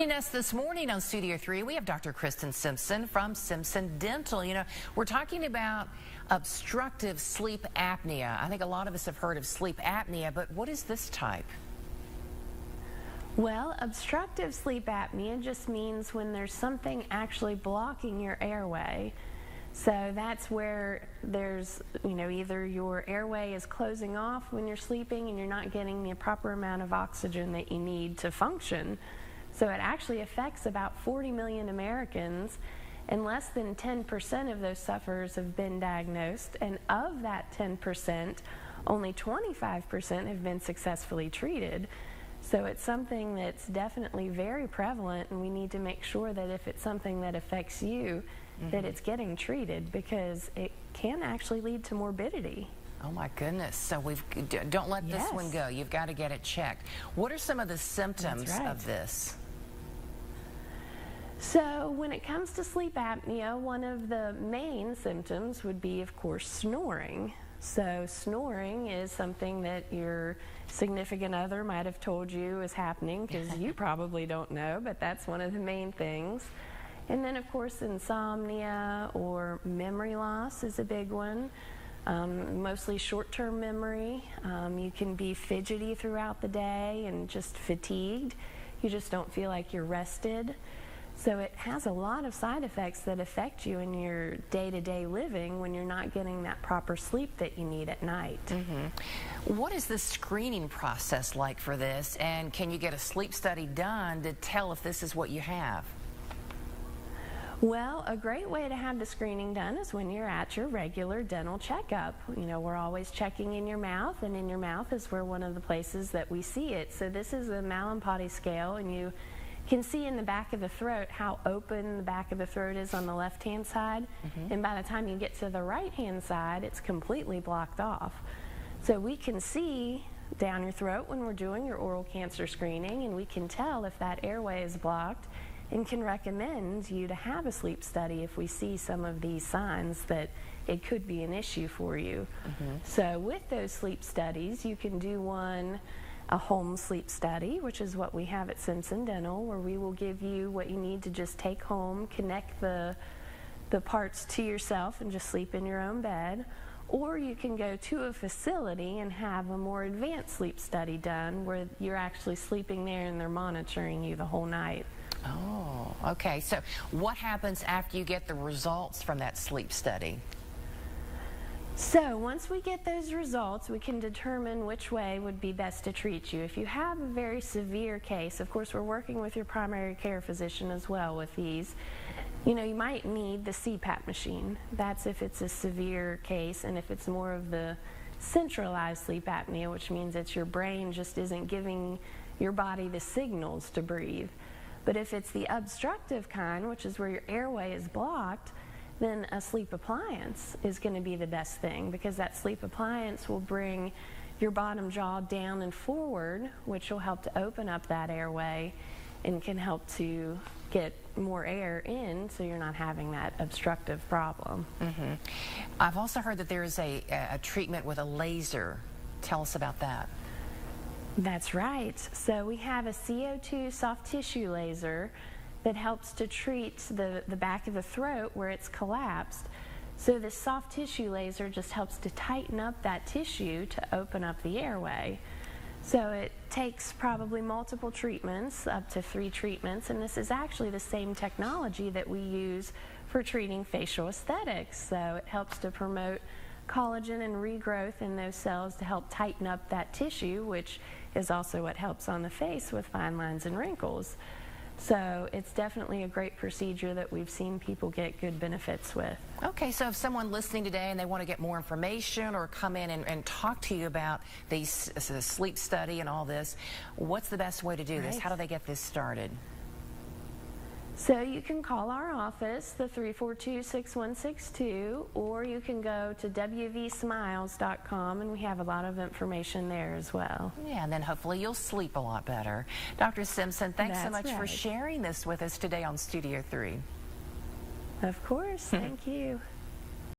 Joining us this morning on Studio 3, we have Dr. Kristen Simpson from Simpson Dental. You know, we're talking about obstructive sleep apnea. I think a lot of us have heard of sleep apnea, but what is this type? Well, obstructive sleep apnea just means when there's something actually blocking your airway. So that's where there's, either your airway is closing off when you're sleeping and you're not getting the proper amount of oxygen that you need to function. So it actually affects about 40 million Americans, and less than 10% of those sufferers have been diagnosed. And of that 10%, only 25% have been successfully treated. So it's something that's definitely very prevalent, and we need to make sure that if it's something that affects you, that it's getting treated, because it can actually lead to morbidity. Oh my goodness. So don't let this one go. You've got to get it checked. What are some of the symptoms of this? So when it comes to sleep apnea, one of the main symptoms would be, of course, snoring. So snoring is something that your significant other might have told you is happening, because you probably don't know, but that's one of the main things. And then, of course, insomnia or memory loss is a big one. Mostly short-term memory. You can be fidgety throughout the day and just fatigued. You just don't feel like you're rested. So it has a lot of side effects that affect you in your day-to-day living when you're not getting that proper sleep that you need at night. What is the screening process like for this, and can you get a sleep study done to tell if this is what you have? Well, a great way to have the screening done is when you're at your regular dental checkup. We're always checking in your mouth, and in your mouth is where one of the places that we see it. So this is a Mallampati scale, and you can see in the back of the throat how open the back of the throat is on the left-hand side. And by the time you get to the right-hand side, it's completely blocked off. So we can see down your throat when we're doing your oral cancer screening, and we can tell if that airway is blocked, and can recommend you to have a sleep study if we see some of these signs that it could be an issue for you. So with those sleep studies, you can do a home sleep study, which is what we have at Simpson Dental, where we will give you what you need to just take home, connect the parts to yourself, and just sleep in your own bed. Or you can go to a facility and have a more advanced sleep study done, where you're actually sleeping there and they're monitoring you the whole night. Oh, okay. So what happens after you get the results from that sleep study? So once we get those results, we can determine which way would be best to treat you. If you have a very severe case, of course we're working with your primary care physician as well with these. You might need the CPAP machine. That's if it's a severe case, and if it's more of the centralized sleep apnea, which means that your brain just isn't giving your body the signals to breathe. But if it's the obstructive kind, which is where your airway is blocked, then a sleep appliance is going to be the best thing, because that sleep appliance will bring your bottom jaw down and forward, which will help to open up that airway and can help to get more air in, so you're not having that obstructive problem. I've also heard that there is a treatment with a laser. Tell us about that. That's right. So we have a CO2 soft tissue laser that helps to treat the back of the throat where it's collapsed. So this soft tissue laser just helps to tighten up that tissue to open up the airway. So it takes probably multiple treatments, up to 3 treatments, and this is actually the same technology that we use for treating facial aesthetics. So it helps to promote collagen and regrowth in those cells to help tighten up that tissue, which is also what helps on the face with fine lines and wrinkles. So it's definitely a great procedure that we've seen people get good benefits with. Okay, so if someone listening today and they want to get more information or come in and talk to you about the sleep study and all this, what's the best way to do this? How do they get this started? So you can call our office, the 342-6162, or you can go to wvsmiles.com, and we have a lot of information there as well. Yeah, and then hopefully you'll sleep a lot better. Dr. Simpson, thanks so much for sharing this with us today on Studio 3. Of course. Thank you.